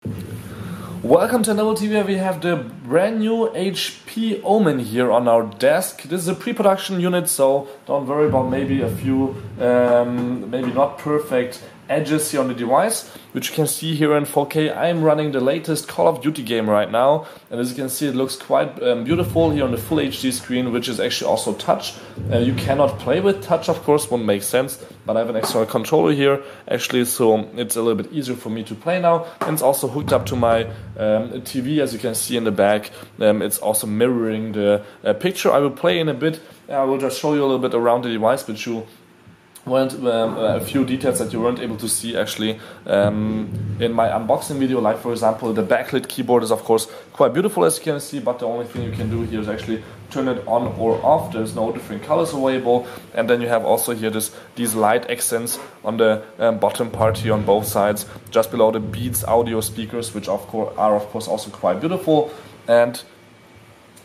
Welcome to another TV where we have the brand new HP Omen here on our desk. This is a pre-production unit, so don't worry about maybe a few, maybe not perfect edges here on the device, which you can see here in 4K. I'm running the latest Call of Duty game right now, and as you can see it looks quite beautiful here on the full HD screen, which is actually also touch. You cannot play with touch, of course, won't make sense, but I have an external controller here actually, so it's a little bit easier for me to play now, and it's also hooked up to my TV, as you can see in the back. It's also mirroring the picture. I will play in a bit. I will just show you a little bit around the device, but you weren't a few details that you weren't able to see actually in my unboxing video, like for example the backlit keyboard is of course quite beautiful, as you can see, but the only thing you can do here is actually turn it on or off. There's no different colors available, and then you have also here these light accents on the bottom part here on both sides, just below the Beats audio speakers, which are of course also quite beautiful. And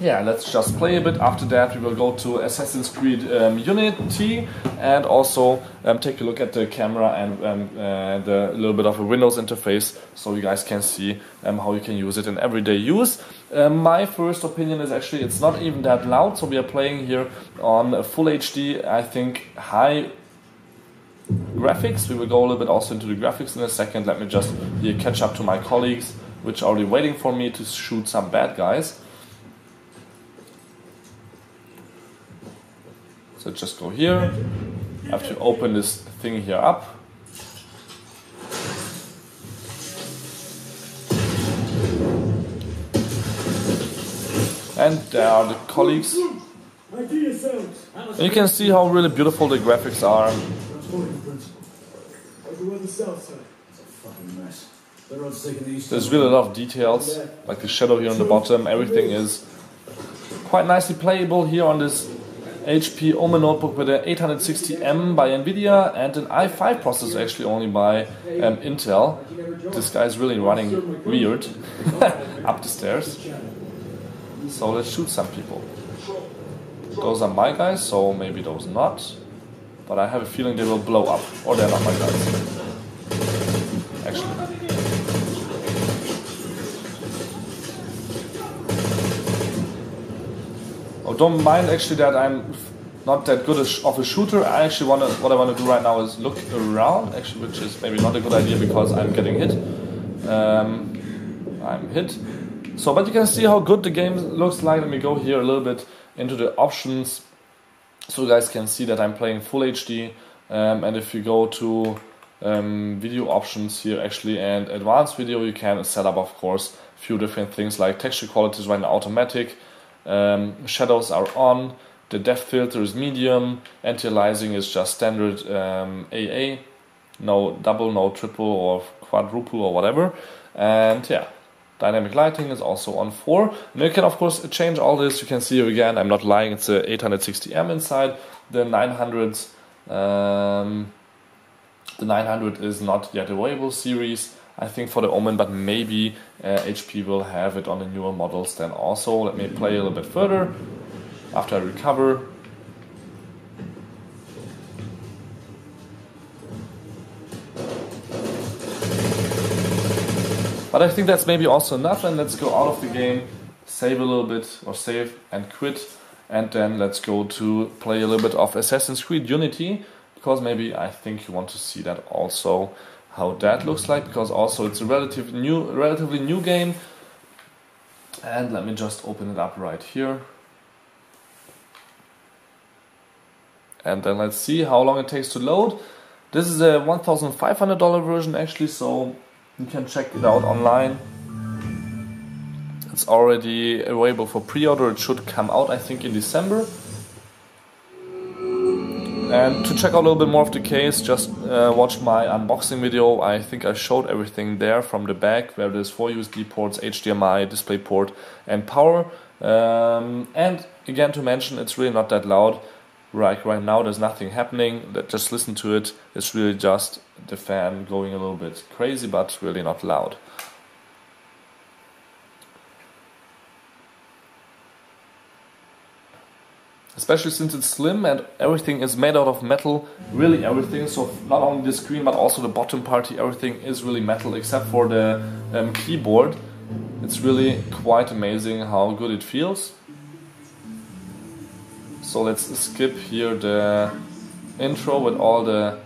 yeah, let's just play a bit. After that we will go to Assassin's Creed Unity and also take a look at the camera and a little bit of a Windows interface, so you guys can see how you can use it in everyday use. My first opinion is actually it's not even that loud, so we are playing here on full HD, I think high graphics. We will go a little bit also into the graphics in a second. Let me just here catch up to my colleagues, which are already waiting for me to shoot some bad guys. So just go here, I have to open this thing here up. And there are the colleagues. And you can see how really beautiful the graphics are. There's really a lot of details, like the shadow here on the bottom. Everything is quite nicely playable here on this HP Omen Notebook with an 860M by Nvidia and an i5 processor actually only by Intel. This guy is really running weird up the stairs. So let's shoot some people. Those are my guys, so maybe those not. But I have a feeling they will blow up, or they're not my guys. Actually. Oh, don't mind actually that I'm not that good of a shooter. I actually what I want to do right now is look around, actually, which is maybe not a good idea because I'm getting hit. I'm hit. So, but you can see how good the game looks like. Let me go here a little bit into the options, so you guys can see that I'm playing full HD. And if you go to video options here actually and advanced video, you can set up of course a few different things like texture quality is right now automatic. Shadows are on, the depth filter is medium, anti-aliasing is just standard AA, no double, no triple or quadruple or whatever, and yeah, dynamic lighting is also on 4. And you can of course change all this. You can see here again, I'm not lying, it's a 860M inside. The 900 is not yet available series, I think, for the Omen, but maybe HP will have it on the newer models then also. Let me play a little bit further after I recover. But I think that's maybe also enough, and let's go out of the game, save a little bit, or save and quit, and then let's go to play a little bit of Assassin's Creed Unity, because maybe I think you want to see that also, how that looks like, because also it's a relatively new game. And let me just open it up right here. And then let's see how long it takes to load. This is a $1,500 version actually, so you can check it out online. It's already available for pre-order. It should come out I think in December. And to check out a little bit more of the case, just watch my unboxing video. I think I showed everything there from the back, where there's 4 USB ports, HDMI, DisplayPort and power. And again to mention, it's really not that loud. Right now there's nothing happening, just listen to it. It's really just the fan going a little bit crazy, but really not loud. especially since it's slim and everything is made out of metal, really everything, so not only the screen but also the bottom part, everything is really metal except for the keyboard. It's really quite amazing how good it feels. So let's skip here the intro with all the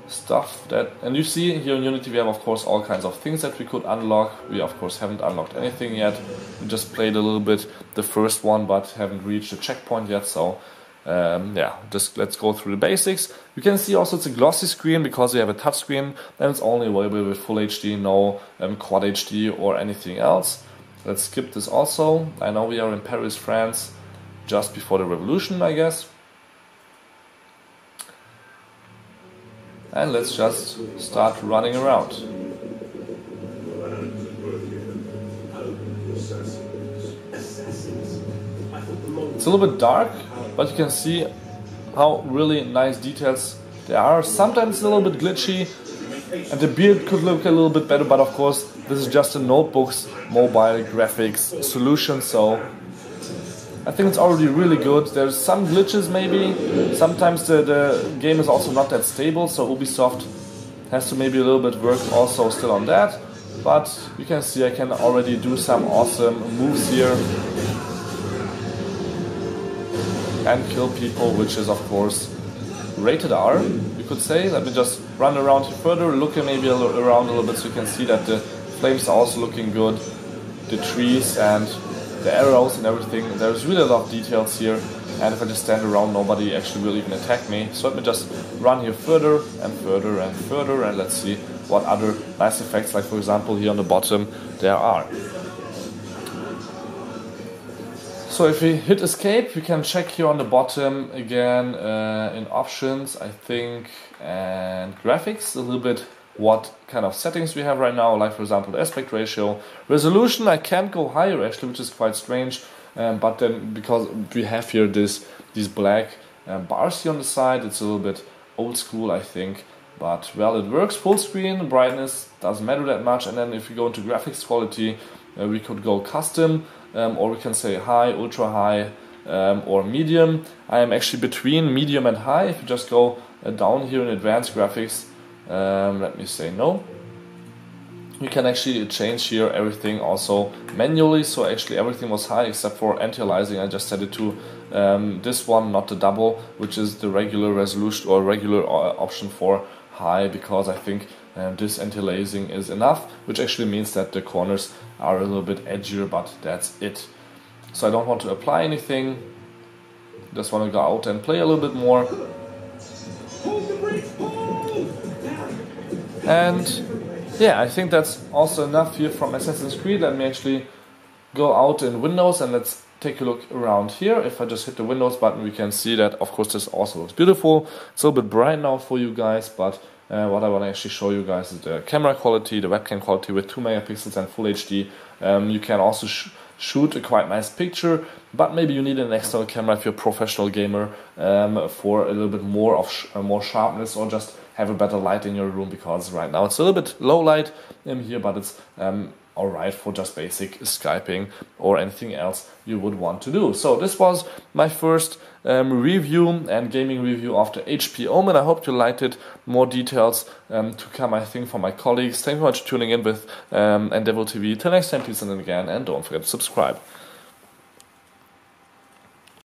stuff that, and you see here in Unity we have of course all kinds of things that we could unlock. We of course haven't unlocked anything yet. We just played a little bit the first one but haven't reached the checkpoint yet, so yeah, just let's go through the basics. You can see also it's a glossy screen because we have a touch screen and it's only available with Full HD, no Quad HD or anything else. Let's skip this also. I know we are in Paris, France, just before the revolution, I guess. And let's just start running around. It's a little bit dark, but you can see how really nice details there are. Sometimes it's a little bit glitchy and the build could look a little bit better, but of course this is just a notebook's mobile graphics solution, so I think it's already really good. There's some glitches maybe. Sometimes the game is also not that stable, so Ubisoft has to maybe a little bit work also still on that. But you can see I can already do some awesome moves here and kill people, which is of course rated R, you could say. Let me just run around here further, look maybe around a little bit so you can see that the flames are also looking good. The trees and the arrows and everything, there's really a lot of details here, and if I just stand around nobody actually will even attack me. So let me just run here further and further and further, and let's see what other nice effects, like for example here on the bottom, there are. So if we hit escape, we can check here on the bottom again in options, I think, and graphics a little bit what kind of settings we have right now, like for example the aspect ratio. Resolution, I can't go higher actually, which is quite strange, but then because we have here these black bars here on the side, it's a little bit old school I think, but well, it works. Full screen, brightness doesn't matter that much, and then if we go into graphics quality, we could go custom, or we can say high, ultra high, or medium. I am actually between medium and high. If you just go down here in advanced graphics, let me say no. You can actually change here everything also manually, so actually everything was high except for anti-aliasing. I just set it to this one, not the double, which is the regular resolution or regular option for high, because I think this anti-aliasing is enough, which actually means that the corners are a little bit edgier, but that's it. So I don't want to apply anything, just want to go out and play a little bit more. And yeah, I think that's also enough here from Assassin's Creed. Let me actually go out in Windows and let's take a look around here. If I just hit the Windows button, we can see that of course this also looks beautiful. It's a little bit bright now for you guys, but what I want to actually show you guys is the camera quality, the webcam quality with 2 megapixels and Full HD. You can also shoot a quite nice picture, but maybe you need an external camera if you're a professional gamer for a little bit more of more sharpness, or just have a better light in your room, because right now it's a little bit low light in here, but it's alright for just basic Skyping or anything else you would want to do. So this was my first review and gaming review of the HP Omen. I hope you liked it. More details to come, I think, from my colleagues. Thank you very much for tuning in with Endeavor TV. Till next time, please, and again, and don't forget to subscribe.